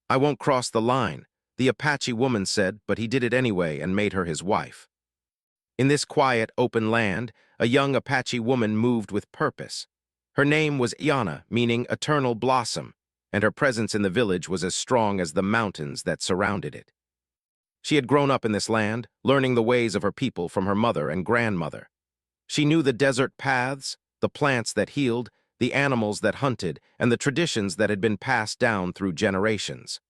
"I won't cross the line," the Apache woman said, but he did it anyway and made her his wife. In this quiet, open land, a young Apache woman moved with purpose. Her name was Yana, meaning eternal blossom, and her presence in the village was as strong as the mountains that surrounded it. She had grown up in this land, learning the ways of her people from her mother and grandmother. She knew the desert paths, the plants that healed, the animals that hunted, and the traditions that had been passed down through generations.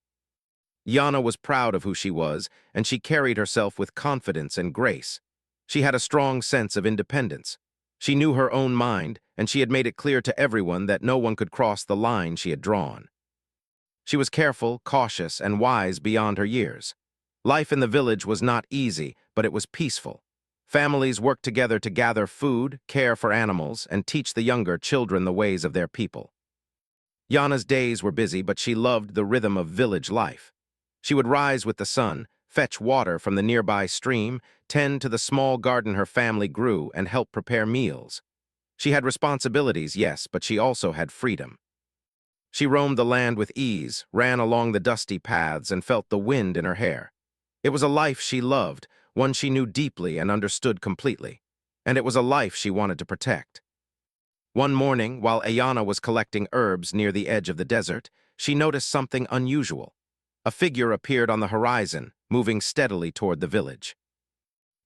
Yana was proud of who she was, and she carried herself with confidence and grace. She had a strong sense of independence. She knew her own mind, and she had made it clear to everyone that no one could cross the line she had drawn. She was careful, cautious, and wise beyond her years. Life in the village was not easy, but it was peaceful. Families worked together to gather food, care for animals, and teach the younger children the ways of their people. Yana's days were busy, but she loved the rhythm of village life. She would rise with the sun, fetch water from the nearby stream, tend to the small garden her family grew, and help prepare meals. She had responsibilities, yes, but she also had freedom. She roamed the land with ease, ran along the dusty paths, and felt the wind in her hair. It was a life she loved, one she knew deeply and understood completely, and it was a life she wanted to protect. One morning, while Ayana was collecting herbs near the edge of the desert, she noticed something unusual. A figure appeared on the horizon, moving steadily toward the village.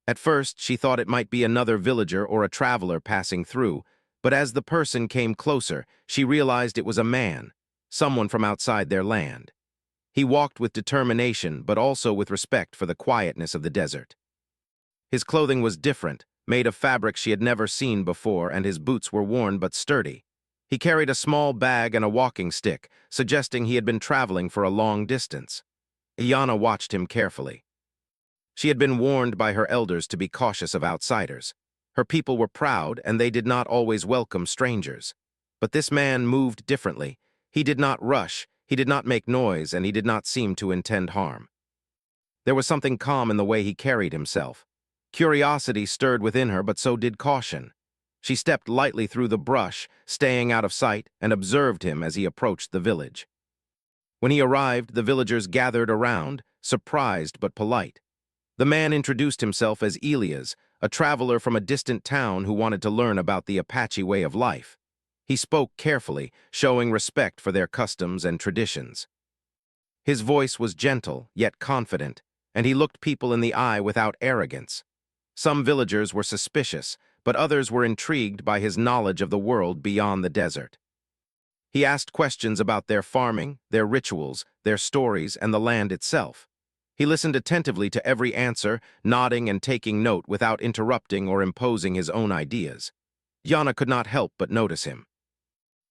At first, she thought it might be another villager or a traveler passing through, but as the person came closer, she realized it was a man, someone from outside their land. He walked with determination, but also with respect for the quietness of the desert. His clothing was different, made of fabric she had never seen before, and his boots were worn but sturdy. He carried a small bag and a walking stick, suggesting he had been traveling for a long distance. Iana watched him carefully. She had been warned by her elders to be cautious of outsiders. Her people were proud, and they did not always welcome strangers. But this man moved differently. He did not rush, he did not make noise, and he did not seem to intend harm. There was something calm in the way he carried himself. Curiosity stirred within her, but so did caution. She stepped lightly through the brush, staying out of sight, and observed him as he approached the village. When he arrived, the villagers gathered around, surprised but polite. The man introduced himself as Elias, a traveler from a distant town who wanted to learn about the Apache way of life. He spoke carefully, showing respect for their customs and traditions. His voice was gentle, yet confident, and he looked people in the eye without arrogance. Some villagers were suspicious, but others were intrigued by his knowledge of the world beyond the desert. He asked questions about their farming, their rituals, their stories, and the land itself. He listened attentively to every answer, nodding and taking note without interrupting or imposing his own ideas. Yana could not help but notice him.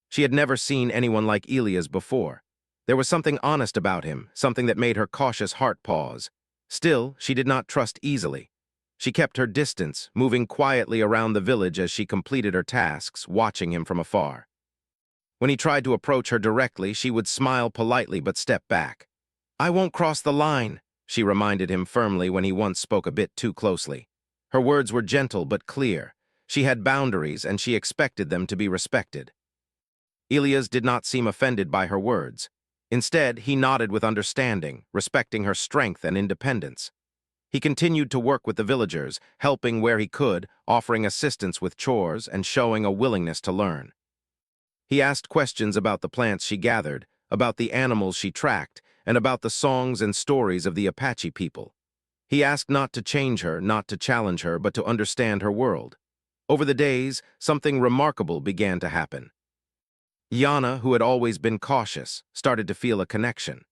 She had never seen anyone like Elias before. There was something honest about him, something that made her cautious heart pause. Still, she did not trust easily. She kept her distance, moving quietly around the village as she completed her tasks, watching him from afar. When he tried to approach her directly, she would smile politely but step back. "I won't cross the line," she reminded him firmly when he once spoke a bit too closely. Her words were gentle but clear. She had boundaries, and she expected them to be respected. Elias did not seem offended by her words. Instead, he nodded with understanding, respecting her strength and independence. He continued to work with the villagers, helping where he could, offering assistance with chores, and showing a willingness to learn. He asked questions about the plants she gathered, about the animals she tracked, and about the songs and stories of the Apache people. He asked not to change her, not to challenge her, but to understand her world. Over the days, something remarkable began to happen. Yana, who had always been cautious, started to feel a connection.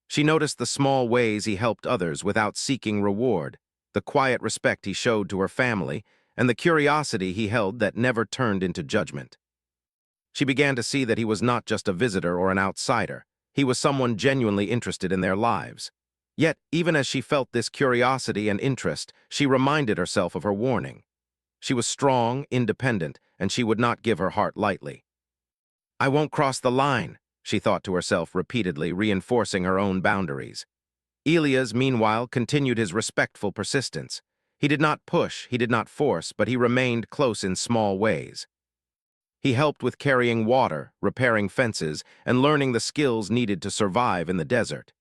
She noticed the small ways he helped others without seeking reward, the quiet respect he showed to her family, and the curiosity he held that never turned into judgment. She began to see that he was not just a visitor or an outsider. He was someone genuinely interested in their lives. Yet, even as she felt this curiosity and interest, she reminded herself of her warning. She was strong, independent, and she would not give her heart lightly. "I won't cross the line," she thought to herself repeatedly, reinforcing her own boundaries. Elias, meanwhile, continued his respectful persistence. He did not push, he did not force, but he remained close in small ways. He helped with carrying water, repairing fences, and learning the skills needed to survive in the desert.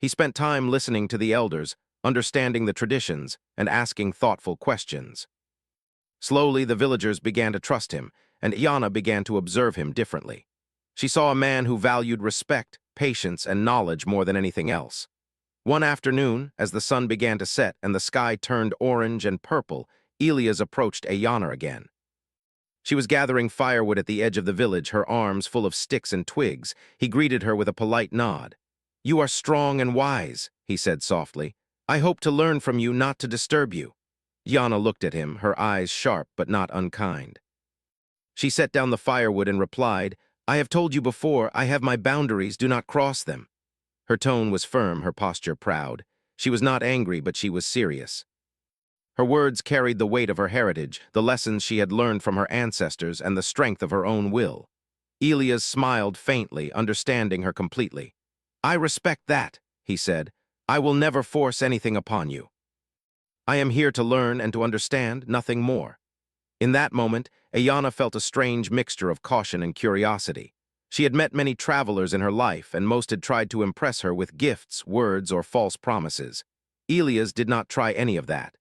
He spent time listening to the elders, understanding the traditions, and asking thoughtful questions. Slowly, the villagers began to trust him, and Iana began to observe him differently. She saw a man who valued respect, patience, and knowledge more than anything else. One afternoon, as the sun began to set and the sky turned orange and purple, Elias approached Iana again. She was gathering firewood at the edge of the village, her arms full of sticks and twigs. He greeted her with a polite nod. "You are strong and wise," he said softly. "I hope to learn from you, not to disturb you." Iana looked at him, her eyes sharp but not unkind. She set down the firewood and replied, "I have told you before, I have my boundaries, do not cross them." Her tone was firm, her posture proud. She was not angry, but she was serious. Her words carried the weight of her heritage, the lessons she had learned from her ancestors, and the strength of her own will. Elias smiled faintly, understanding her completely. "I respect that," he said. "I will never force anything upon you. I am here to learn and to understand, nothing more." In that moment, Ayana felt a strange mixture of caution and curiosity. She had met many travelers in her life, and most had tried to impress her with gifts, words, or false promises. Elias did not try any of that.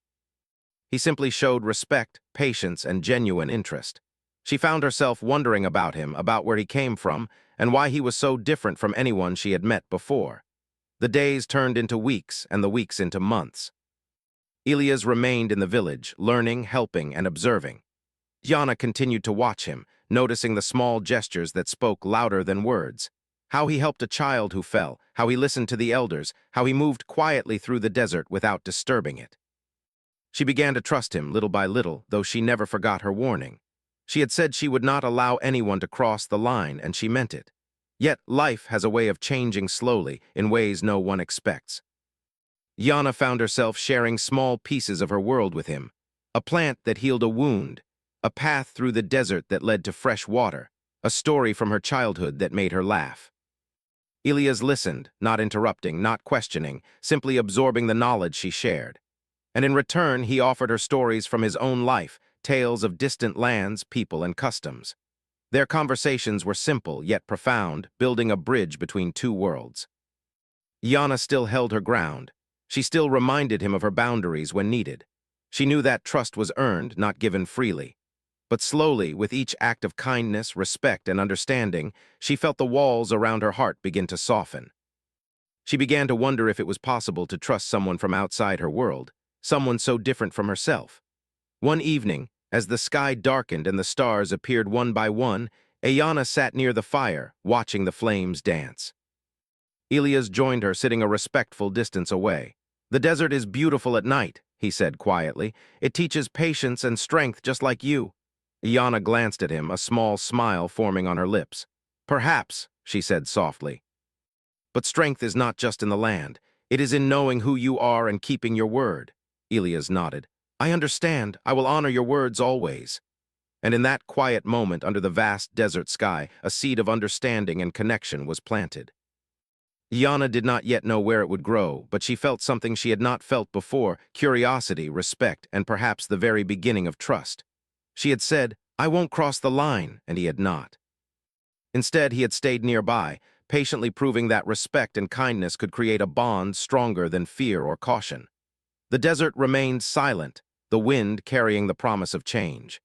He simply showed respect, patience, and genuine interest. She found herself wondering about him, about where he came from, and why he was so different from anyone she had met before. The days turned into weeks, and the weeks into months. Elias remained in the village, learning, helping, and observing. Yana continued to watch him, noticing the small gestures that spoke louder than words. How he helped a child who fell, how he listened to the elders, how he moved quietly through the desert without disturbing it. She began to trust him little by little, though she never forgot her warning. She had said she would not allow anyone to cross the line, and she meant it. Yet life has a way of changing slowly, in ways no one expects. Yana found herself sharing small pieces of her world with him. A plant that healed a wound, a path through the desert that led to fresh water, a story from her childhood that made her laugh. Elias listened, not interrupting, not questioning, simply absorbing the knowledge she shared. And in return, he offered her stories from his own life, tales of distant lands, people, and customs. Their conversations were simple yet profound, building a bridge between two worlds. Yana still held her ground. She still reminded him of her boundaries when needed. She knew that trust was earned, not given freely. But slowly, with each act of kindness, respect, and understanding, she felt the walls around her heart begin to soften. She began to wonder if it was possible to trust someone from outside her world, someone so different from herself. One evening, as the sky darkened and the stars appeared one by one, Ayana sat near the fire, watching the flames dance. Elias joined her, sitting a respectful distance away. "The desert is beautiful at night," he said quietly. "It teaches patience and strength just like you." Ayana glanced at him, a small smile forming on her lips. "Perhaps," she said softly. "But strength is not just in the land. It is in knowing who you are and keeping your word." Elias nodded. "I understand. I will honor your words always." And in that quiet moment under the vast desert sky, a seed of understanding and connection was planted. Yana did not yet know where it would grow, but she felt something she had not felt before: curiosity, respect, and perhaps the very beginning of trust. She had said, "I won't cross the line," and he had not. Instead, he had stayed nearby, patiently proving that respect and kindness could create a bond stronger than fear or caution. The desert remained silent, the wind carrying the promise of change.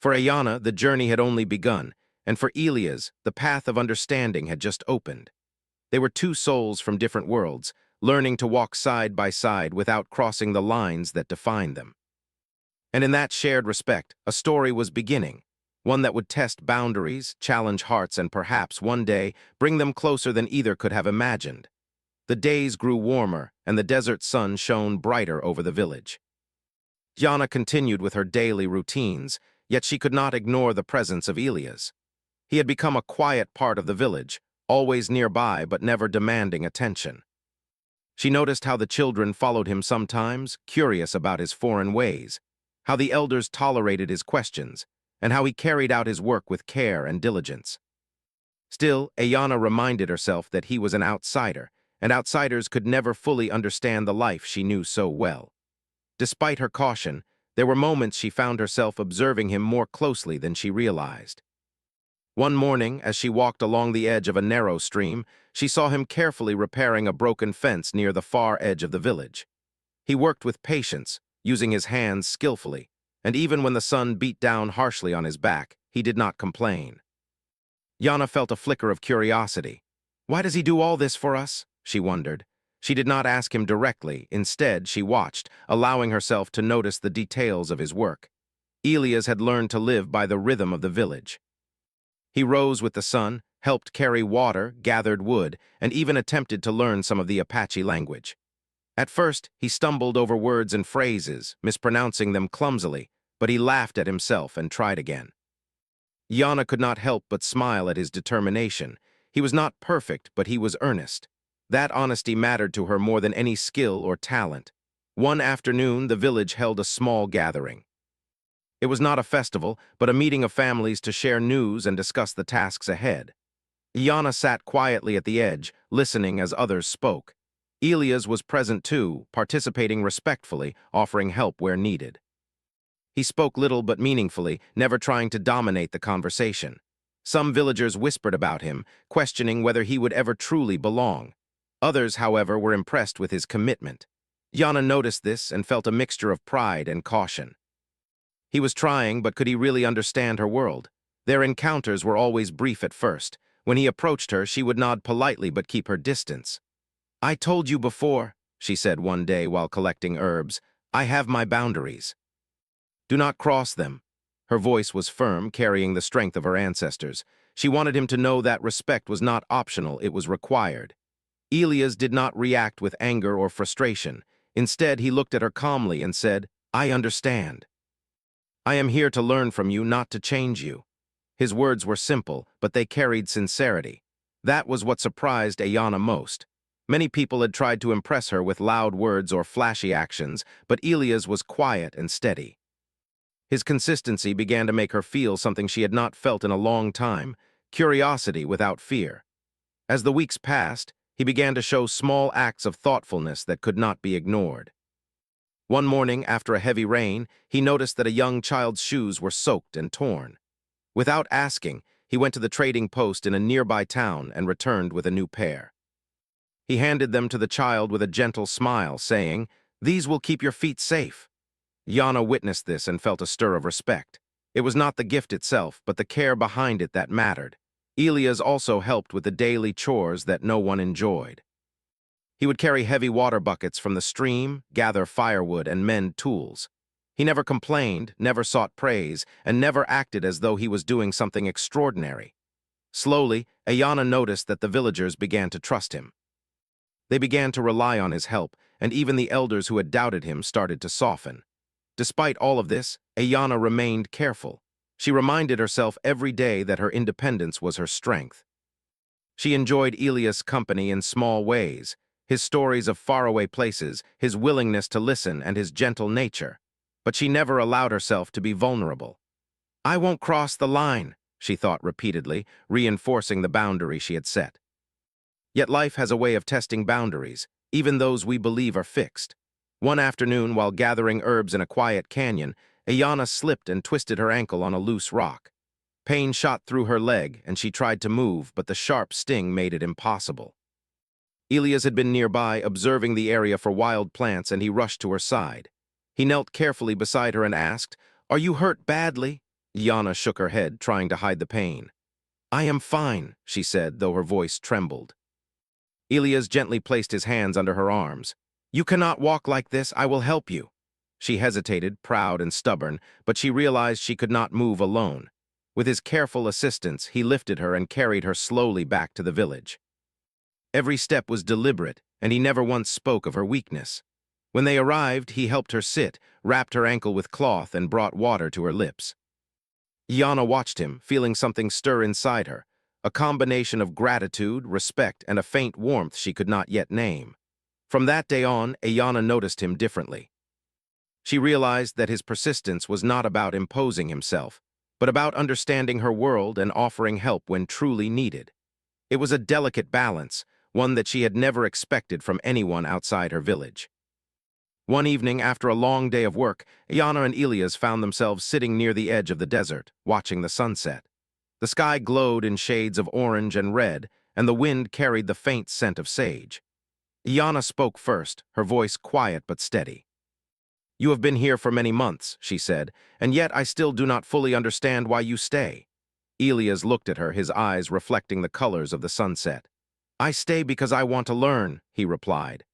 For Ayana, the journey had only begun, and for Elias, the path of understanding had just opened. They were two souls from different worlds, learning to walk side by side without crossing the lines that defined them. And in that shared respect, a story was beginning, one that would test boundaries, challenge hearts, and perhaps, one day, bring them closer than either could have imagined. The days grew warmer, and the desert sun shone brighter over the village. Yana continued with her daily routines, yet she could not ignore the presence of Elias. He had become a quiet part of the village, always nearby but never demanding attention. She noticed how the children followed him sometimes, curious about his foreign ways, how the elders tolerated his questions, and how he carried out his work with care and diligence. Still, Ayana reminded herself that he was an outsider, and outsiders could never fully understand the life she knew so well. Despite her caution, there were moments she found herself observing him more closely than she realized. One morning, as she walked along the edge of a narrow stream, she saw him carefully repairing a broken fence near the far edge of the village. He worked with patience, using his hands skillfully, and even when the sun beat down harshly on his back, he did not complain. Yana felt a flicker of curiosity. Why does he do all this for us? She wondered. She did not ask him directly. Instead, she watched, allowing herself to notice the details of his work. Elias had learned to live by the rhythm of the village. He rose with the sun, helped carry water, gathered wood, and even attempted to learn some of the Apache language. At first, he stumbled over words and phrases, mispronouncing them clumsily, but he laughed at himself and tried again. Yana could not help but smile at his determination. He was not perfect, but he was earnest. That honesty mattered to her more than any skill or talent. One afternoon, the village held a small gathering. It was not a festival, but a meeting of families to share news and discuss the tasks ahead. Yana sat quietly at the edge, listening as others spoke. Elias was present too, participating respectfully, offering help where needed. He spoke little but meaningfully, never trying to dominate the conversation. Some villagers whispered about him, questioning whether he would ever truly belong. Others, however, were impressed with his commitment. Yana noticed this and felt a mixture of pride and caution. He was trying, but could he really understand her world? Their encounters were always brief at first. When he approached her, she would nod politely but keep her distance. "I told you before," she said one day while collecting herbs, "I have my boundaries. Do not cross them." Her voice was firm, carrying the strength of her ancestors. She wanted him to know that respect was not optional, it was required. Elias did not react with anger or frustration. Instead, he looked at her calmly and said, "I understand. I am here to learn from you, not to change you." His words were simple, but they carried sincerity. That was what surprised Ayana most. Many people had tried to impress her with loud words or flashy actions, but Elias was quiet and steady. His consistency began to make her feel something she had not felt in a long time, curiosity without fear. As the weeks passed, he began to show small acts of thoughtfulness that could not be ignored. One morning, after a heavy rain, he noticed that a young child's shoes were soaked and torn. Without asking, he went to the trading post in a nearby town and returned with a new pair. He handed them to the child with a gentle smile, saying, "These will keep your feet safe." Yana witnessed this and felt a stir of respect. It was not the gift itself, but the care behind it that mattered. Elias also helped with the daily chores that no one enjoyed. He would carry heavy water buckets from the stream, gather firewood, and mend tools. He never complained, never sought praise, and never acted as though he was doing something extraordinary. Slowly, Ayana noticed that the villagers began to trust him. They began to rely on his help, and even the elders who had doubted him started to soften. Despite all of this, Ayana remained careful. She reminded herself every day that her independence was her strength. She enjoyed Elias' company in small ways, his stories of faraway places, his willingness to listen, and his gentle nature. But she never allowed herself to be vulnerable. "I won't cross the line," she thought repeatedly, reinforcing the boundary she had set. Yet life has a way of testing boundaries, even those we believe are fixed. One afternoon, while gathering herbs in a quiet canyon, Ayana slipped and twisted her ankle on a loose rock. Pain shot through her leg, and she tried to move, but the sharp sting made it impossible. Elias had been nearby, observing the area for wild plants, and he rushed to her side. He knelt carefully beside her and asked, "Are you hurt badly?" Yana shook her head, trying to hide the pain. "I am fine," she said, though her voice trembled. Elias gently placed his hands under her arms. "You cannot walk like this, I will help you." She hesitated, proud and stubborn, but she realized she could not move alone. With his careful assistance, he lifted her and carried her slowly back to the village. Every step was deliberate, and he never once spoke of her weakness. When they arrived, he helped her sit, wrapped her ankle with cloth, and brought water to her lips. Yana watched him, feeling something stir inside her, a combination of gratitude, respect, and a faint warmth she could not yet name. From that day on, Ayana noticed him differently. She realized that his persistence was not about imposing himself, but about understanding her world and offering help when truly needed. It was a delicate balance, one that she had never expected from anyone outside her village. One evening, after a long day of work, Ayana and Elias found themselves sitting near the edge of the desert, watching the sunset. The sky glowed in shades of orange and red, and the wind carried the faint scent of sage. Iana spoke first, her voice quiet but steady. "You have been here for many months," she said, "and yet I still do not fully understand why you stay." Elias looked at her, his eyes reflecting the colors of the sunset. "I stay because I want to learn," he replied.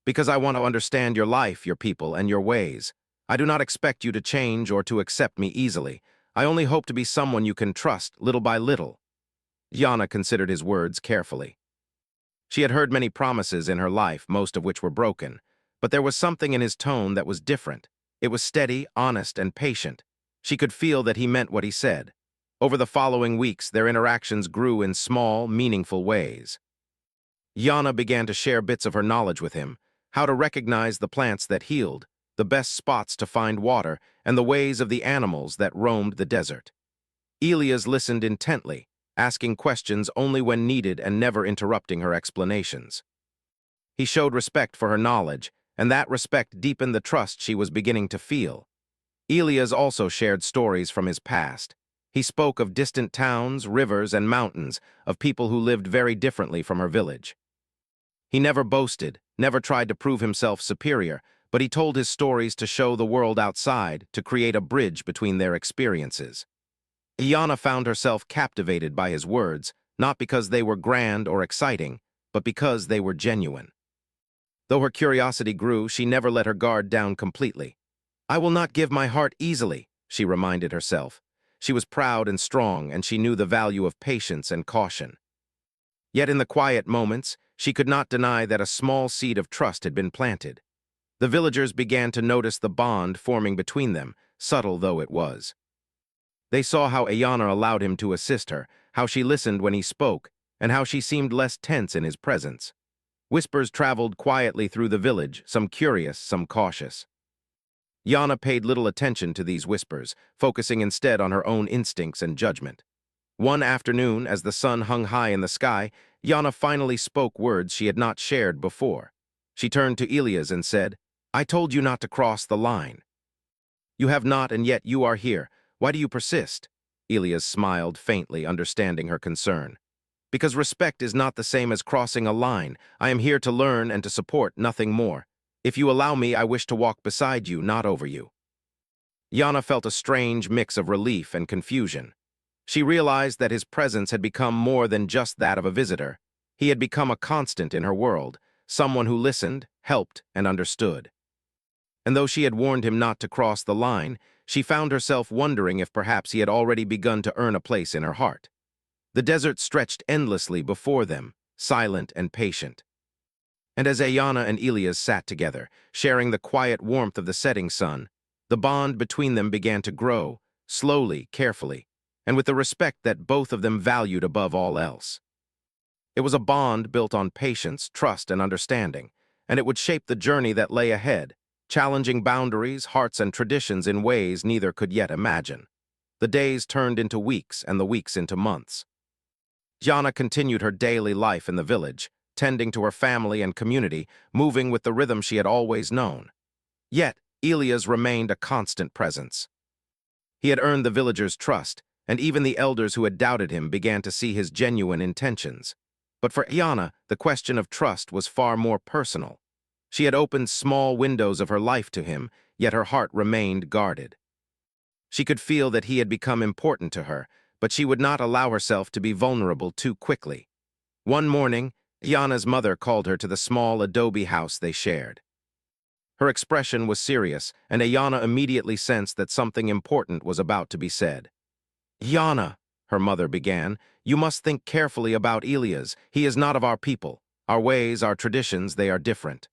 "Because I want to understand your life, your people, and your ways. I do not expect you to change or to accept me easily. I only hope to be someone you can trust, little by little." Yana considered his words carefully. She had heard many promises in her life, most of which were broken, but there was something in his tone that was different. It was steady, honest, and patient. She could feel that he meant what he said. Over the following weeks, their interactions grew in small, meaningful ways. Yana began to share bits of her knowledge with him, how to recognize the plants that healed, the best spots to find water, and the ways of the animals that roamed the desert. Elias listened intently, asking questions only when needed and never interrupting her explanations. He showed respect for her knowledge, and that respect deepened the trust she was beginning to feel. Elias also shared stories from his past. He spoke of distant towns, rivers, and mountains, of people who lived very differently from her village. He never boasted, never tried to prove himself superior, but he told his stories to show the world outside, to create a bridge between their experiences. Iana found herself captivated by his words, not because they were grand or exciting, but because they were genuine. Though her curiosity grew, she never let her guard down completely. "I will not give my heart easily," she reminded herself. She was proud and strong, and she knew the value of patience and caution. Yet in the quiet moments, she could not deny that a small seed of trust had been planted. The villagers began to notice the bond forming between them, subtle though it was. They saw how Ayana allowed him to assist her, how she listened when he spoke, and how she seemed less tense in his presence. Whispers traveled quietly through the village, some curious, some cautious. Yana paid little attention to these whispers, focusing instead on her own instincts and judgment. One afternoon, as the sun hung high in the sky, Yana finally spoke words she had not shared before. She turned to Elias and said, "I told you not to cross the line." "You have not, and yet you are here. Why do you persist?" Elias smiled faintly, understanding her concern. "Because respect is not the same as crossing a line. I am here to learn and to support, nothing more. If you allow me, I wish to walk beside you, not over you." Yana felt a strange mix of relief and confusion. She realized that his presence had become more than just that of a visitor. He had become a constant in her world, someone who listened, helped, and understood. And though she had warned him not to cross the line, she found herself wondering if perhaps he had already begun to earn a place in her heart. The desert stretched endlessly before them, silent and patient. And as Ayana and Elias sat together, sharing the quiet warmth of the setting sun, the bond between them began to grow, slowly, carefully, and with the respect that both of them valued above all else. It was a bond built on patience, trust, and understanding, and it would shape the journey that lay ahead, challenging boundaries, hearts, and traditions in ways neither could yet imagine. The days turned into weeks, and the weeks into months. Yana continued her daily life in the village, tending to her family and community, moving with the rhythm she had always known. Yet, Elias remained a constant presence. He had earned the villagers' trust, and even the elders who had doubted him began to see his genuine intentions. But for Yana, the question of trust was far more personal. She had opened small windows of her life to him, yet her heart remained guarded. She could feel that he had become important to her, but she would not allow herself to be vulnerable too quickly. One morning, Yana's mother called her to the small adobe house they shared. Her expression was serious, and Ayana immediately sensed that something important was about to be said. "Yana," her mother began, "you must think carefully about Elias. He is not of our people. Our ways, our traditions, they are different.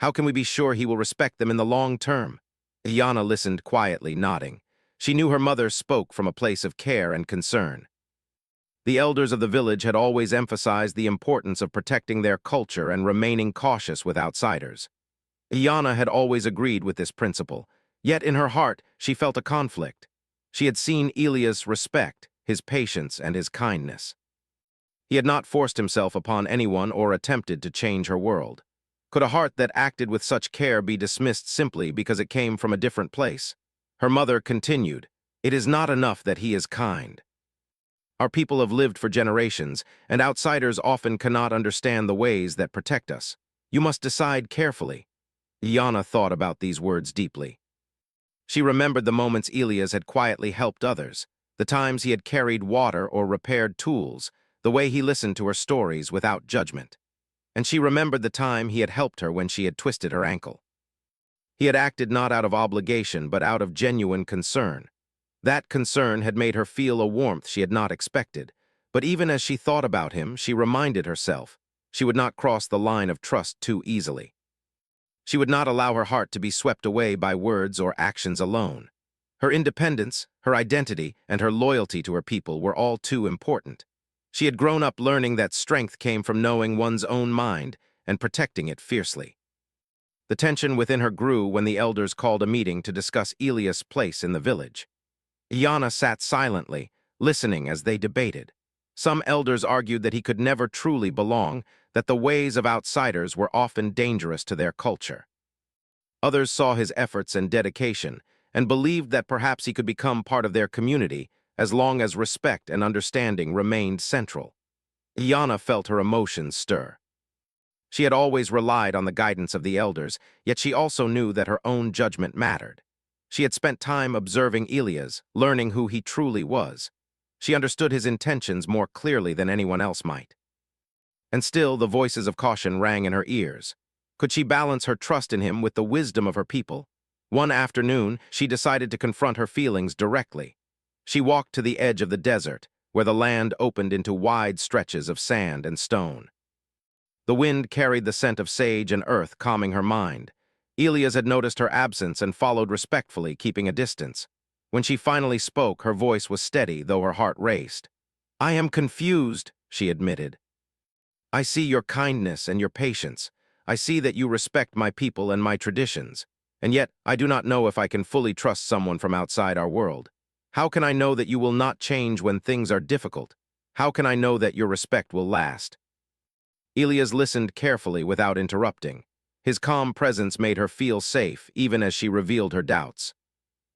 How can we be sure he will respect them in the long term?" Yana listened quietly, nodding. She knew her mother spoke from a place of care and concern. The elders of the village had always emphasized the importance of protecting their culture and remaining cautious with outsiders. Yana had always agreed with this principle, yet in her heart she felt a conflict. She had seen Elias' respect, his patience, and his kindness. He had not forced himself upon anyone or attempted to change her world. Could a heart that acted with such care be dismissed simply because it came from a different place? Her mother continued, "It is not enough that he is kind. Our people have lived for generations, and outsiders often cannot understand the ways that protect us. You must decide carefully. Iana thought about these words deeply. She remembered the moments Elias had quietly helped others, the times he had carried water or repaired tools, the way he listened to her stories without judgment. And she remembered the time he had helped her when she had twisted her ankle. He had acted not out of obligation but out of genuine concern. That concern had made her feel a warmth she had not expected, but even as she thought about him, she reminded herself she would not cross the line of trust too easily. She would not allow her heart to be swept away by words or actions alone. Her independence, her identity, and her loyalty to her people were all too important. She had grown up learning that strength came from knowing one's own mind and protecting it fiercely. The tension within her grew when the elders called a meeting to discuss Elias' place in the village. Iana sat silently, listening as they debated. Some elders argued that he could never truly belong, that the ways of outsiders were often dangerous to their culture. Others saw his efforts and dedication and believed that perhaps he could become part of their community as long as respect and understanding remained central. Iana felt her emotions stir. She had always relied on the guidance of the elders, yet she also knew that her own judgment mattered. She had spent time observing Elias, learning who he truly was. She understood his intentions more clearly than anyone else might. And still, the voices of caution rang in her ears. Could she balance her trust in him with the wisdom of her people? One afternoon, she decided to confront her feelings directly. She walked to the edge of the desert, where the land opened into wide stretches of sand and stone. The wind carried the scent of sage and earth, calming her mind. Elias had noticed her absence and followed respectfully, keeping a distance. When she finally spoke, her voice was steady, though her heart raced. "I am confused," she admitted. "I see your kindness and your patience. I see that you respect my people and my traditions. And yet, I do not know if I can fully trust someone from outside our world. How can I know that you will not change when things are difficult? How can I know that your respect will last?" Elias listened carefully without interrupting. His calm presence made her feel safe, even as she revealed her doubts.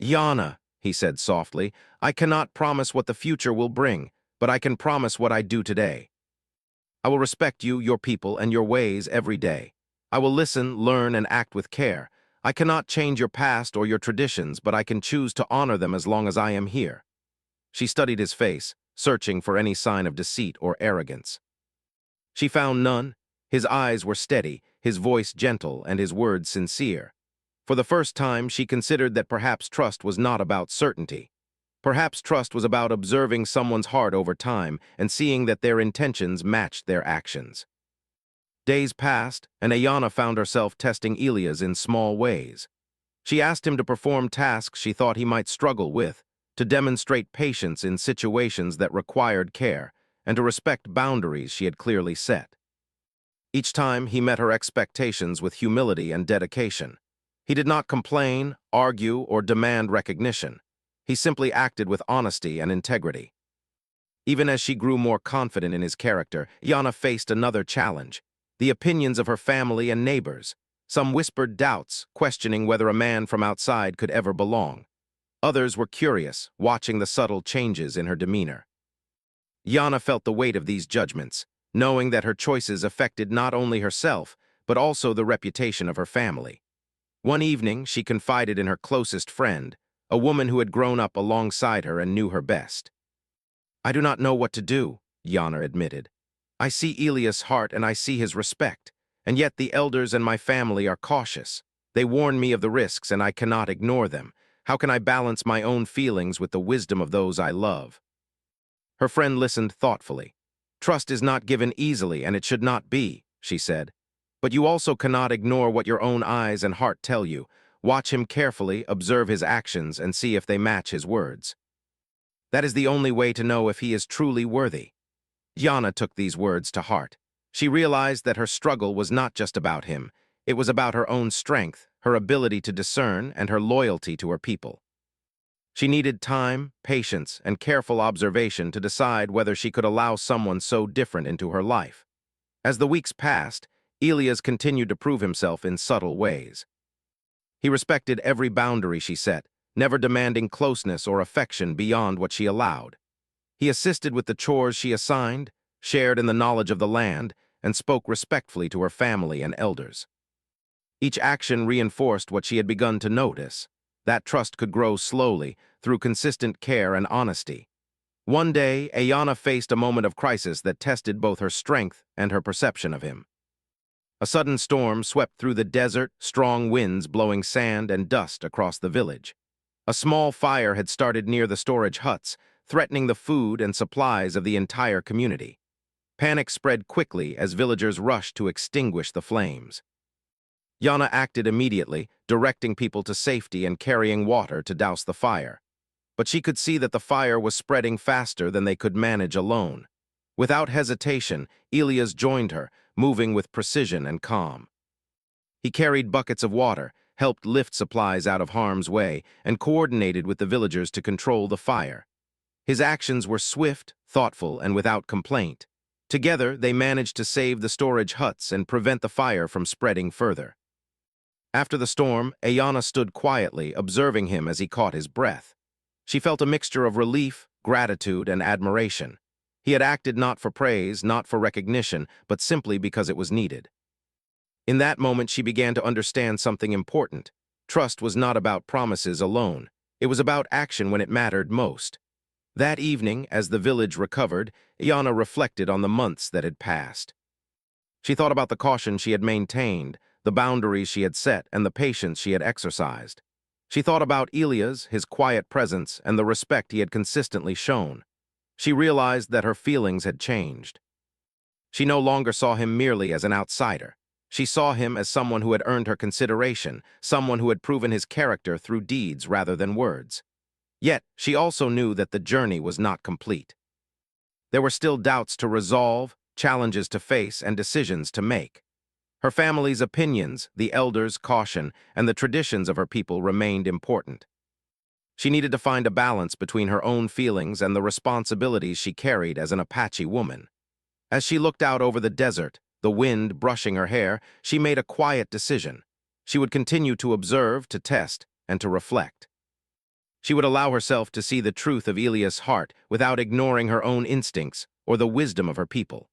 "Yana," he said softly, "I cannot promise what the future will bring, but I can promise what I do today. I will respect you, your people, and your ways every day. I will listen, learn, and act with care. I cannot change your past or your traditions, but I can choose to honor them as long as I am here." She studied his face, searching for any sign of deceit or arrogance. She found none. His eyes were steady, his voice gentle, and his words sincere. For the first time, she considered that perhaps trust was not about certainty. Perhaps trust was about observing someone's heart over time and seeing that their intentions matched their actions. Days passed, and Ayana found herself testing Elias in small ways. She asked him to perform tasks she thought he might struggle with, to demonstrate patience in situations that required care, and to respect boundaries she had clearly set. Each time, he met her expectations with humility and dedication. He did not complain, argue, or demand recognition. He simply acted with honesty and integrity. Even as she grew more confident in his character, Yana faced another challenge: the opinions of her family and neighbors. Some whispered doubts, questioning whether a man from outside could ever belong. Others were curious, watching the subtle changes in her demeanor. Yana felt the weight of these judgments, knowing that her choices affected not only herself, but also the reputation of her family. One evening, she confided in her closest friend, a woman who had grown up alongside her and knew her best. "I do not know what to do," Yana admitted. "I see Elias' heart and I see his respect, and yet the elders and my family are cautious. They warn me of the risks and I cannot ignore them. How can I balance my own feelings with the wisdom of those I love?" Her friend listened thoughtfully. "Trust is not given easily, and it should not be," she said. "But you also cannot ignore what your own eyes and heart tell you. Watch him carefully, observe his actions, and see if they match his words. That is the only way to know if he is truly worthy." Yana took these words to heart. She realized that her struggle was not just about him. It was about her own strength, her ability to discern, and her loyalty to her people. She needed time, patience, and careful observation to decide whether she could allow someone so different into her life. As the weeks passed, Elias continued to prove himself in subtle ways. He respected every boundary she set, never demanding closeness or affection beyond what she allowed. He assisted with the chores she assigned, shared in the knowledge of the land, and spoke respectfully to her family and elders. Each action reinforced what she had begun to notice. That trust could grow slowly, through consistent care and honesty. One day, Ayanna faced a moment of crisis that tested both her strength and her perception of him. A sudden storm swept through the desert, strong winds blowing sand and dust across the village. A small fire had started near the storage huts, threatening the food and supplies of the entire community. Panic spread quickly as villagers rushed to extinguish the flames. Yana acted immediately, directing people to safety and carrying water to douse the fire. But she could see that the fire was spreading faster than they could manage alone. Without hesitation, Elias joined her, moving with precision and calm. He carried buckets of water, helped lift supplies out of harm's way, and coordinated with the villagers to control the fire. His actions were swift, thoughtful, and without complaint. Together, they managed to save the storage huts and prevent the fire from spreading further. After the storm, Ayanna stood quietly, observing him as he caught his breath. She felt a mixture of relief, gratitude, and admiration. He had acted not for praise, not for recognition, but simply because it was needed. In that moment, she began to understand something important. Trust was not about promises alone. It was about action when it mattered most. That evening, as the village recovered, Ayanna reflected on the months that had passed. She thought about the caution she had maintained, the boundaries she had set, and the patience she had exercised. She thought about Elias, his quiet presence, and the respect he had consistently shown. She realized that her feelings had changed. She no longer saw him merely as an outsider. She saw him as someone who had earned her consideration, someone who had proven his character through deeds rather than words. Yet, she also knew that the journey was not complete. There were still doubts to resolve, challenges to face, and decisions to make. Her family's opinions, the elders' caution, and the traditions of her people remained important. She needed to find a balance between her own feelings and the responsibilities she carried as an Apache woman. As she looked out over the desert, the wind brushing her hair, she made a quiet decision. She would continue to observe, to test, and to reflect. She would allow herself to see the truth of Elias' heart without ignoring her own instincts or the wisdom of her people.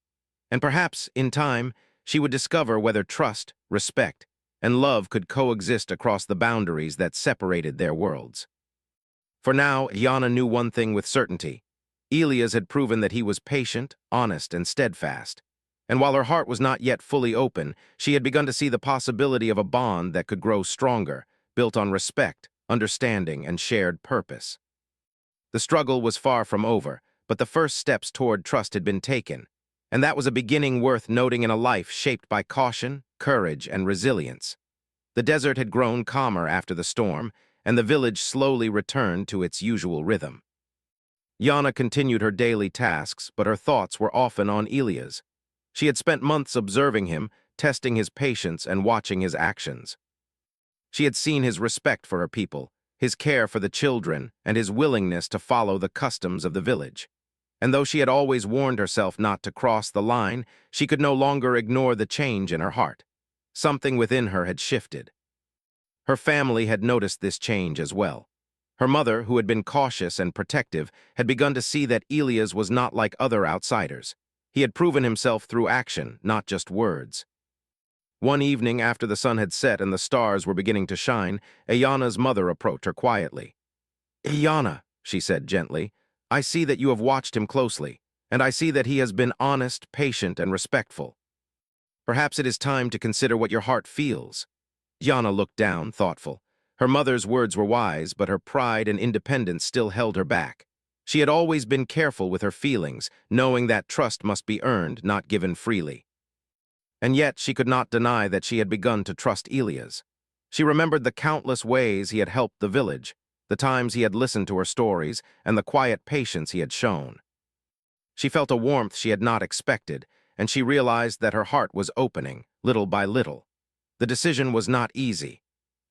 And perhaps, in time, she would discover whether trust, respect, and love could coexist across the boundaries that separated their worlds. For now, Yana knew one thing with certainty. Elias had proven that he was patient, honest, and steadfast. And while her heart was not yet fully open, she had begun to see the possibility of a bond that could grow stronger, built on respect, understanding, and shared purpose. The struggle was far from over, but the first steps toward trust had been taken, and that was a beginning worth noting in a life shaped by caution, courage, and resilience. The desert had grown calmer after the storm, and the village slowly returned to its usual rhythm. Yana continued her daily tasks, but her thoughts were often on Elias. She had spent months observing him, testing his patience and watching his actions. She had seen his respect for her people, his care for the children, and his willingness to follow the customs of the village. And though she had always warned herself not to cross the line, she could no longer ignore the change in her heart. Something within her had shifted. Her family had noticed this change as well. Her mother, who had been cautious and protective, had begun to see that Elias was not like other outsiders. He had proven himself through action, not just words. One evening after the sun had set and the stars were beginning to shine, Ayanna's mother approached her quietly. "Ayanna," she said gently, "I see that you have watched him closely, and I see that he has been honest, patient, and respectful. Perhaps it is time to consider what your heart feels." Yana looked down, thoughtful. Her mother's words were wise, but her pride and independence still held her back. She had always been careful with her feelings, knowing that trust must be earned, not given freely. And yet she could not deny that she had begun to trust Elias. She remembered the countless ways he had helped the village, the times he had listened to her stories, and the quiet patience he had shown. She felt a warmth she had not expected, and she realized that her heart was opening, little by little. The decision was not easy.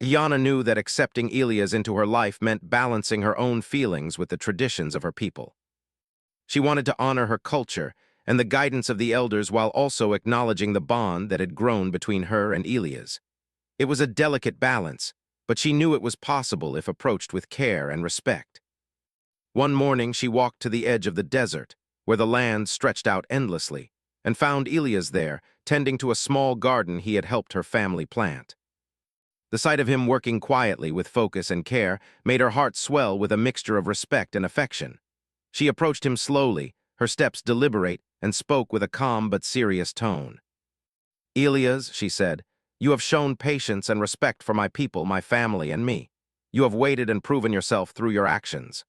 Yana knew that accepting Elias into her life meant balancing her own feelings with the traditions of her people. She wanted to honor her culture and the guidance of the elders while also acknowledging the bond that had grown between her and Elias. It was a delicate balance, but she knew it was possible if approached with care and respect. One morning she walked to the edge of the desert, where the land stretched out endlessly, and found Elias there, tending to a small garden he had helped her family plant. The sight of him working quietly with focus and care made her heart swell with a mixture of respect and affection. She approached him slowly, her steps deliberate, and spoke with a calm but serious tone. "Elias," she said, "you have shown patience and respect for my people, my family, and me. You have waited and proven yourself through your actions.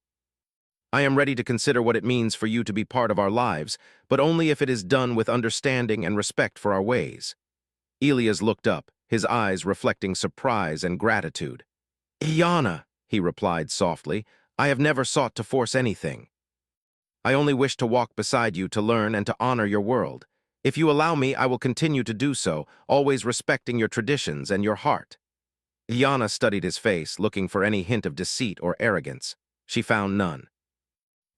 I am ready to consider what it means for you to be part of our lives, but only if it is done with understanding and respect for our ways." Elias looked up, his eyes reflecting surprise and gratitude. "Iana," he replied softly, "I have never sought to force anything. I only wish to walk beside you to learn and to honor your world. If you allow me, I will continue to do so, always respecting your traditions and your heart." Iana studied his face, looking for any hint of deceit or arrogance. She found none.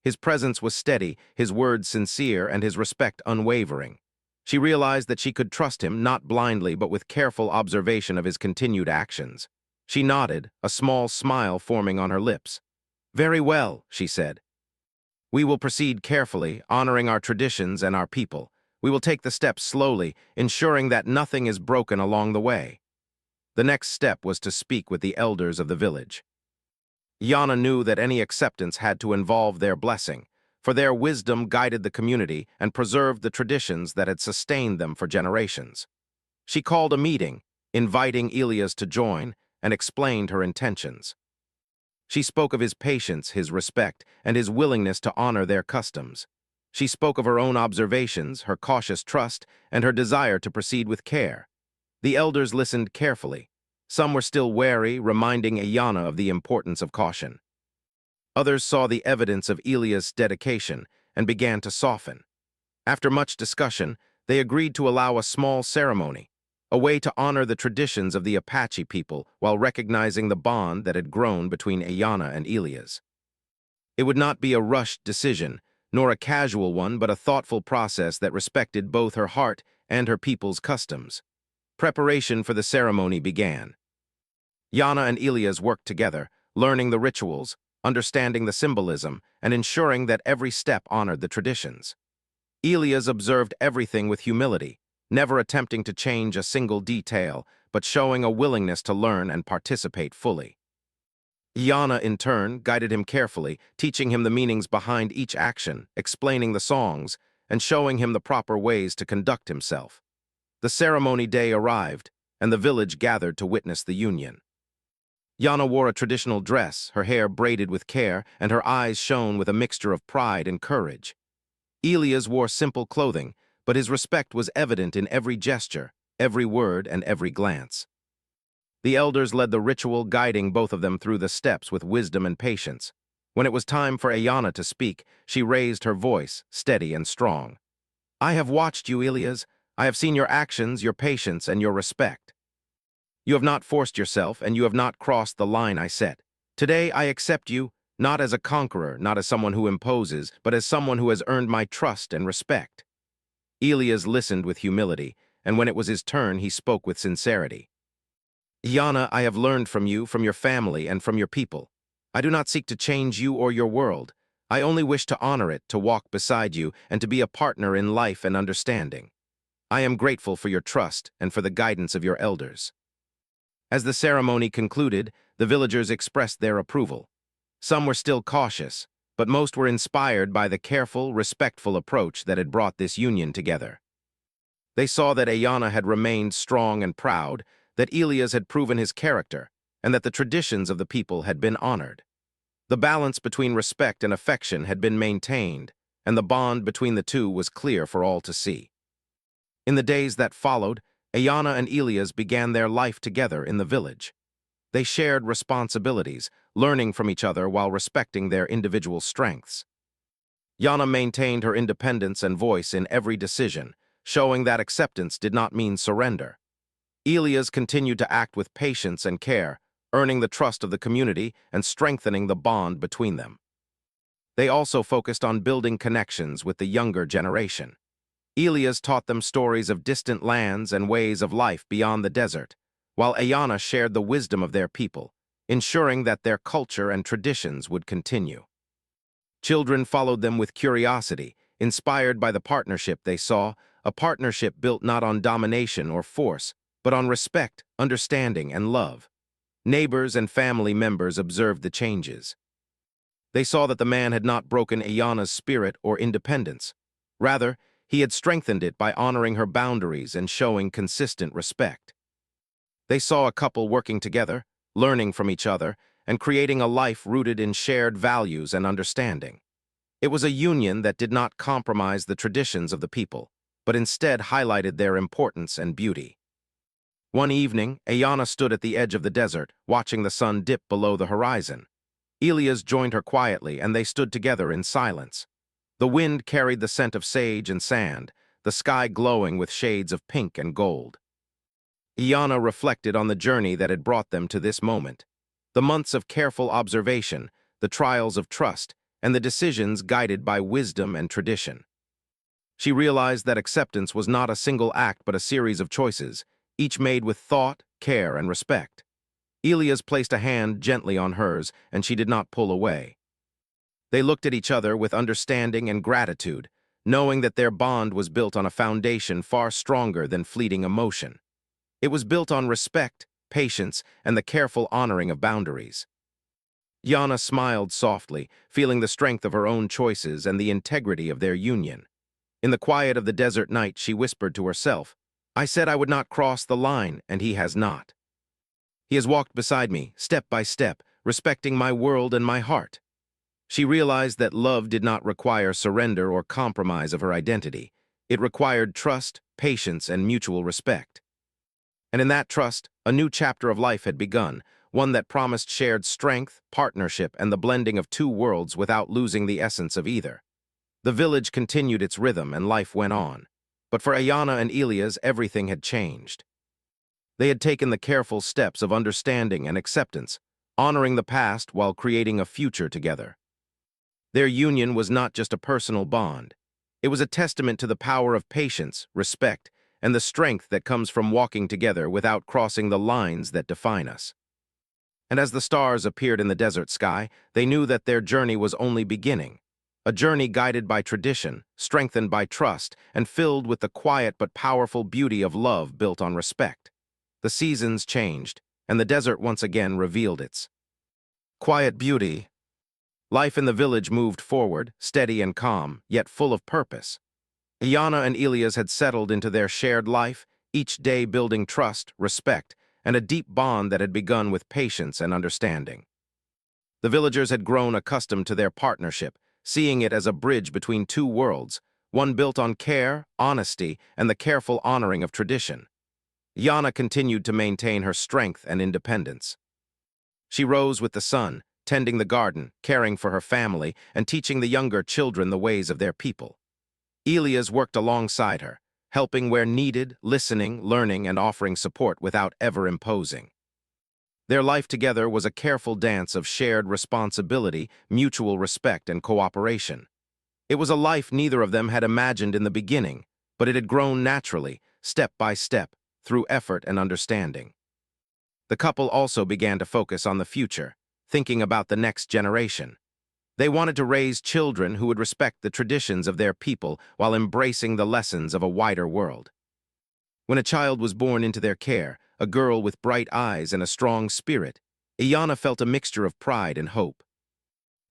His presence was steady, his words sincere, and his respect unwavering. She realized that she could trust him, not blindly but with careful observation of his continued actions. She nodded, a small smile forming on her lips. "Very well," she said. "We will proceed carefully, honoring our traditions and our people. We will take the steps slowly, ensuring that nothing is broken along the way." The next step was to speak with the elders of the village. Yana knew that any acceptance had to involve their blessing, for their wisdom guided the community and preserved the traditions that had sustained them for generations. She called a meeting, inviting Elias to join, and explained her intentions. She spoke of his patience, his respect, and his willingness to honor their customs. She spoke of her own observations, her cautious trust, and her desire to proceed with care. The elders listened carefully. Some were still wary, reminding Iana of the importance of caution. Others saw the evidence of Elias' dedication and began to soften. After much discussion, they agreed to allow a small ceremony, a way to honor the traditions of the Apache people while recognizing the bond that had grown between Iana and Elias. It would not be a rushed decision, nor a casual one, but a thoughtful process that respected both her heart and her people's customs. Preparation for the ceremony began. Yana and Elias worked together, learning the rituals, understanding the symbolism, and ensuring that every step honored the traditions. Elias observed everything with humility, never attempting to change a single detail, but showing a willingness to learn and participate fully. Yana, in turn, guided him carefully, teaching him the meanings behind each action, explaining the songs, and showing him the proper ways to conduct himself. The ceremony day arrived, and the village gathered to witness the union. Yana wore a traditional dress, her hair braided with care, and her eyes shone with a mixture of pride and courage. Elias wore simple clothing, but his respect was evident in every gesture, every word, and every glance. The elders led the ritual, guiding both of them through the steps with wisdom and patience. When it was time for Iana to speak, she raised her voice, steady and strong. "I have watched you, Elias. I have seen your actions, your patience, and your respect. You have not forced yourself, and you have not crossed the line I set. Today I accept you, not as a conqueror, not as someone who imposes, but as someone who has earned my trust and respect." Elias listened with humility, and when it was his turn, he spoke with sincerity. "Yana, I have learned from you, from your family, and from your people. I do not seek to change you or your world. I only wish to honor it, to walk beside you, and to be a partner in life and understanding. I am grateful for your trust and for the guidance of your elders." As the ceremony concluded, the villagers expressed their approval. Some were still cautious, but most were inspired by the careful, respectful approach that had brought this union together. They saw that Iana had remained strong and proud, that Elias had proven his character, and that the traditions of the people had been honored. The balance between respect and affection had been maintained, and the bond between the two was clear for all to see. In the days that followed, Iana and Elias began their life together in the village. They shared responsibilities, learning from each other while respecting their individual strengths. Yana maintained her independence and voice in every decision, showing that acceptance did not mean surrender. Elias continued to act with patience and care, earning the trust of the community and strengthening the bond between them. They also focused on building connections with the younger generation. Elias taught them stories of distant lands and ways of life beyond the desert, while Iana shared the wisdom of their people, ensuring that their culture and traditions would continue. Children followed them with curiosity, inspired by the partnership they saw, a partnership built not on domination or force, but on respect, understanding, and love. Neighbors and family members observed the changes. They saw that the man had not broken Ayana's spirit or independence. Rather, he had strengthened it by honoring her boundaries and showing consistent respect. They saw a couple working together, learning from each other, and creating a life rooted in shared values and understanding. It was a union that did not compromise the traditions of the people, but instead highlighted their importance and beauty. One evening, Ayana stood at the edge of the desert, watching the sun dip below the horizon. Elias joined her quietly, and they stood together in silence. The wind carried the scent of sage and sand, the sky glowing with shades of pink and gold. Ayana reflected on the journey that had brought them to this moment. The months of careful observation, the trials of trust, and the decisions guided by wisdom and tradition. She realized that acceptance was not a single act but a series of choices, each made with thought, care, and respect. Elias placed a hand gently on hers, and she did not pull away. They looked at each other with understanding and gratitude, knowing that their bond was built on a foundation far stronger than fleeting emotion. It was built on respect, patience, and the careful honoring of boundaries. Yana smiled softly, feeling the strength of her own choices and the integrity of their union. In the quiet of the desert night, she whispered to herself, "I said I would not cross the line, and he has not. He has walked beside me, step by step, respecting my world and my heart." She realized that love did not require surrender or compromise of her identity. It required trust, patience, and mutual respect. And in that trust, a new chapter of life had begun, one that promised shared strength, partnership, and the blending of two worlds without losing the essence of either. The village continued its rhythm and life went on. But for Ayana and Elias, everything had changed. They had taken the careful steps of understanding and acceptance, honoring the past while creating a future together. Their union was not just a personal bond. It was a testament to the power of patience, respect, and the strength that comes from walking together without crossing the lines that define us. And as the stars appeared in the desert sky, they knew that their journey was only beginning. A journey guided by tradition, strengthened by trust, and filled with the quiet but powerful beauty of love built on respect. The seasons changed, and the desert once again revealed its quiet beauty. Life in the village moved forward, steady and calm, yet full of purpose. Ayana and Elias had settled into their shared life, each day building trust, respect, and a deep bond that had begun with patience and understanding. The villagers had grown accustomed to their partnership, seeing it as a bridge between two worlds, one built on care, honesty, and the careful honoring of tradition. Yana continued to maintain her strength and independence. She rose with the sun, tending the garden, caring for her family, and teaching the younger children the ways of their people. Elias worked alongside her, helping where needed, listening, learning, and offering support without ever imposing. Their life together was a careful dance of shared responsibility, mutual respect, and cooperation. It was a life neither of them had imagined in the beginning, but it had grown naturally, step by step, through effort and understanding. The couple also began to focus on the future, thinking about the next generation. They wanted to raise children who would respect the traditions of their people while embracing the lessons of a wider world. When a child was born into their care, a girl with bright eyes and a strong spirit, Ayana felt a mixture of pride and hope.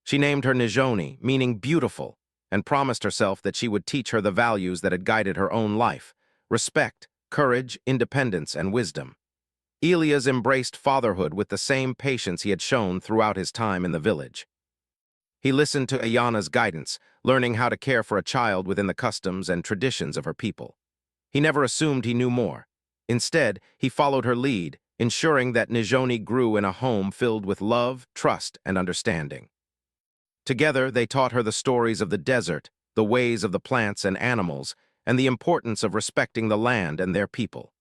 She named her Nijoni, meaning beautiful, and promised herself that she would teach her the values that had guided her own life: respect, courage, independence, and wisdom. Elias embraced fatherhood with the same patience he had shown throughout his time in the village. He listened to Ayana's guidance, learning how to care for a child within the customs and traditions of her people. He never assumed he knew more. Instead, he followed her lead, ensuring that Nijoni grew in a home filled with love, trust, and understanding. Together, they taught her the stories of the desert, the ways of the plants and animals, and the importance of respecting the land and their people.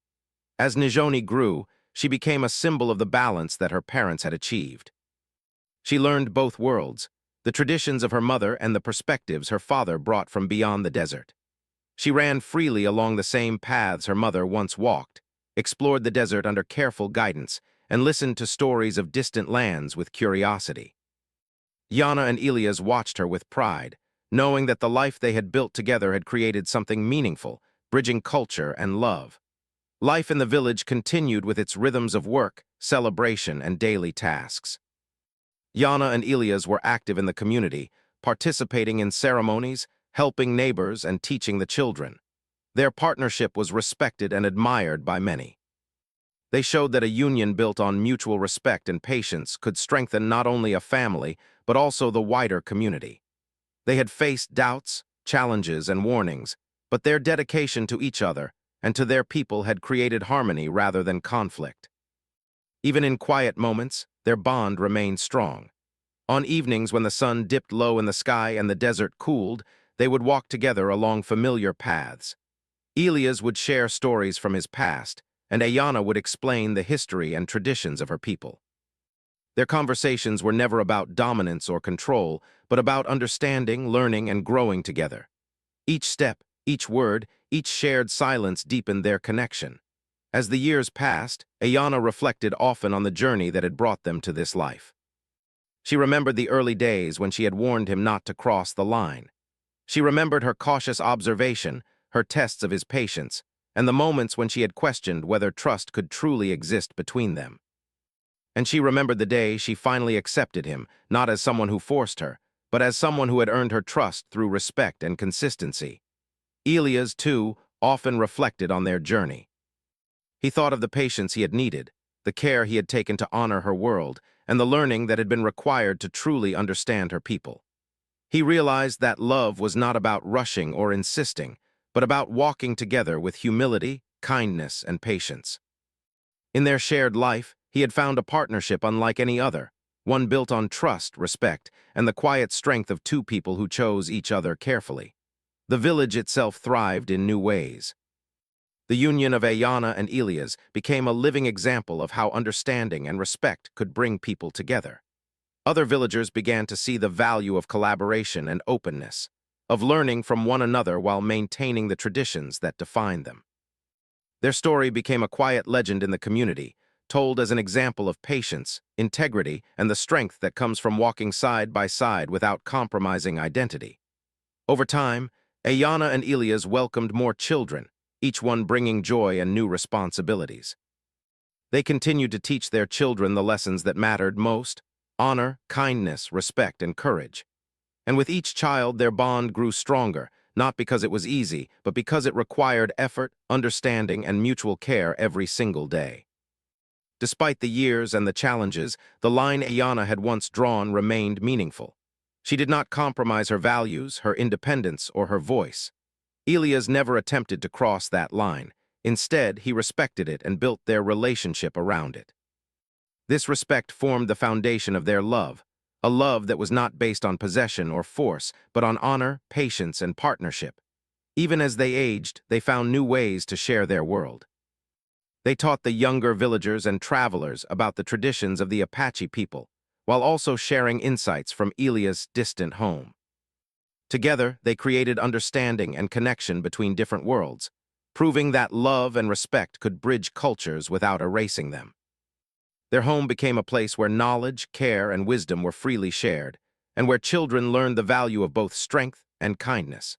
As Nijoni grew, she became a symbol of the balance that her parents had achieved. She learned both worlds, the traditions of her mother and the perspectives her father brought from beyond the desert. She ran freely along the same paths her mother once walked, explored the desert under careful guidance, and listened to stories of distant lands with curiosity. Yana and Elias watched her with pride, knowing that the life they had built together had created something meaningful, bridging culture and love. Life in the village continued with its rhythms of work, celebration, and daily tasks. Yana and Elias were active in the community, participating in ceremonies, helping neighbors, and teaching the children. Their partnership was respected and admired by many. They showed that a union built on mutual respect and patience could strengthen not only a family, but also the wider community. They had faced doubts, challenges, and warnings, but their dedication to each other and to their people had created harmony rather than conflict. Even in quiet moments, their bond remained strong. On evenings when the sun dipped low in the sky and the desert cooled, they would walk together along familiar paths. Elias would share stories from his past, and Ayana would explain the history and traditions of her people. Their conversations were never about dominance or control, but about understanding, learning, and growing together. Each step, each word, each shared silence deepened their connection. As the years passed, Ayana reflected often on the journey that had brought them to this life. She remembered the early days when she had warned him not to cross the line. She remembered her cautious observation, her tests of his patience, and the moments when she had questioned whether trust could truly exist between them. And she remembered the day she finally accepted him, not as someone who forced her, but as someone who had earned her trust through respect and consistency. Elias, too, often reflected on their journey. He thought of the patience he had needed, the care he had taken to honor her world, and the learning that had been required to truly understand her people. He realized that love was not about rushing or insisting, but about walking together with humility, kindness, and patience. In their shared life, he had found a partnership unlike any other, one built on trust, respect, and the quiet strength of two people who chose each other carefully. The village itself thrived in new ways. The union of Ayana and Elias became a living example of how understanding and respect could bring people together. Other villagers began to see the value of collaboration and openness, of learning from one another while maintaining the traditions that defined them. Their story became a quiet legend in the community, told as an example of patience, integrity, and the strength that comes from walking side by side without compromising identity. Over time, Ayana and Elias welcomed more children, each one bringing joy and new responsibilities. They continued to teach their children the lessons that mattered most: honor, kindness, respect, and courage. And with each child, their bond grew stronger, not because it was easy, but because it required effort, understanding, and mutual care every single day. Despite the years and the challenges, the line Ayana had once drawn remained meaningful. She did not compromise her values, her independence, or her voice. Elias never attempted to cross that line. Instead, he respected it and built their relationship around it. This respect formed the foundation of their love, a love that was not based on possession or force, but on honor, patience, and partnership. Even as they aged, they found new ways to share their world. They taught the younger villagers and travelers about the traditions of the Apache people, while also sharing insights from Elias' distant home. Together, they created understanding and connection between different worlds, proving that love and respect could bridge cultures without erasing them. Their home became a place where knowledge, care, and wisdom were freely shared, and where children learned the value of both strength and kindness.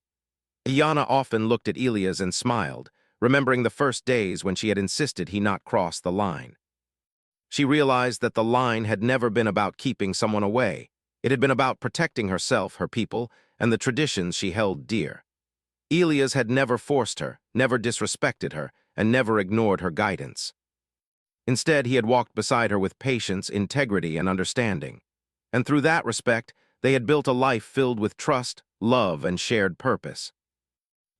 Iana often looked at Elias and smiled, remembering the first days when she had insisted he not cross the line. She realized that the line had never been about keeping someone away. It had been about protecting herself, her people, and the traditions she held dear. Elias had never forced her, never disrespected her, and never ignored her guidance. Instead, he had walked beside her with patience, integrity, and understanding. And through that respect, they had built a life filled with trust, love, and shared purpose.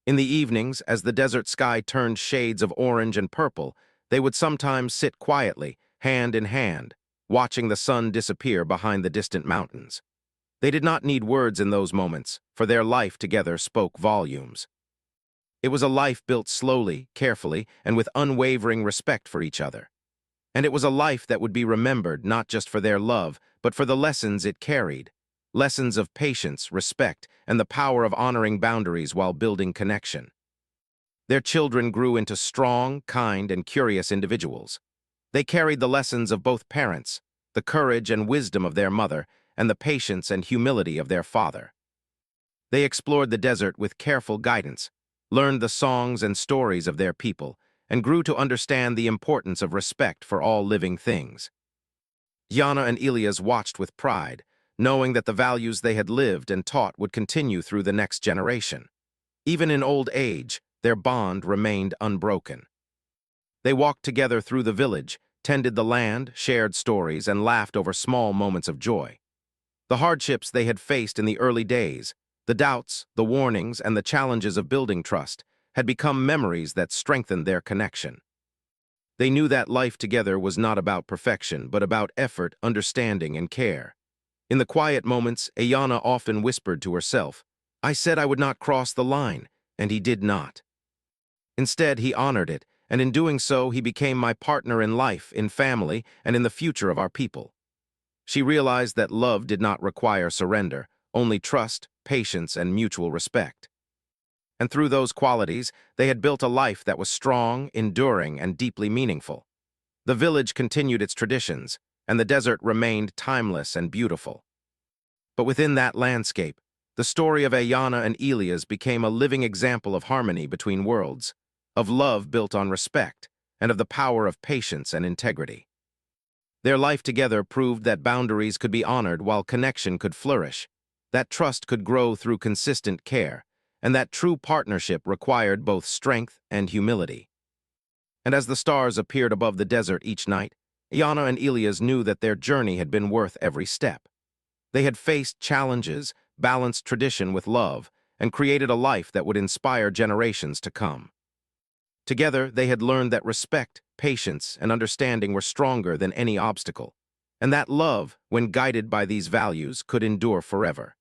In the evenings, as the desert sky turned shades of orange and purple, they would sometimes sit quietly, hand in hand, watching the sun disappear behind the distant mountains. They did not need words in those moments, for their life together spoke volumes. It was a life built slowly, carefully, and with unwavering respect for each other. And it was a life that would be remembered not just for their love, but for the lessons it carried. Lessons of patience, respect, and the power of honoring boundaries while building connection. Their children grew into strong, kind, and curious individuals. They carried the lessons of both parents, the courage and wisdom of their mother, and the patience and humility of their father. They explored the desert with careful guidance, learned the songs and stories of their people, and grew to understand the importance of respect for all living things. Yana and Elias watched with pride, knowing that the values they had lived and taught would continue through the next generation. Even in old age, their bond remained unbroken. They walked together through the village, tended the land, shared stories, and laughed over small moments of joy. The hardships they had faced in the early days, the doubts, the warnings, and the challenges of building trust, had become memories that strengthened their connection. They knew that life together was not about perfection, but about effort, understanding, and care. In the quiet moments, Ayana often whispered to herself, "I said I would not cross the line, and he did not." Instead, he honored it, and in doing so, he became my partner in life, in family, and in the future of our people. She realized that love did not require surrender, only trust, patience, and mutual respect. And through those qualities, they had built a life that was strong, enduring, and deeply meaningful. The village continued its traditions, and the desert remained timeless and beautiful. But within that landscape, the story of Ayana and Elias became a living example of harmony between worlds, of love built on respect, and of the power of patience and integrity. Their life together proved that boundaries could be honored while connection could flourish, that trust could grow through consistent care, and that true partnership required both strength and humility. And as the stars appeared above the desert each night, Ayana and Elias knew that their journey had been worth every step. They had faced challenges, balanced tradition with love, and created a life that would inspire generations to come. Together, they had learned that respect, patience, and understanding were stronger than any obstacle, and that love, when guided by these values, could endure forever.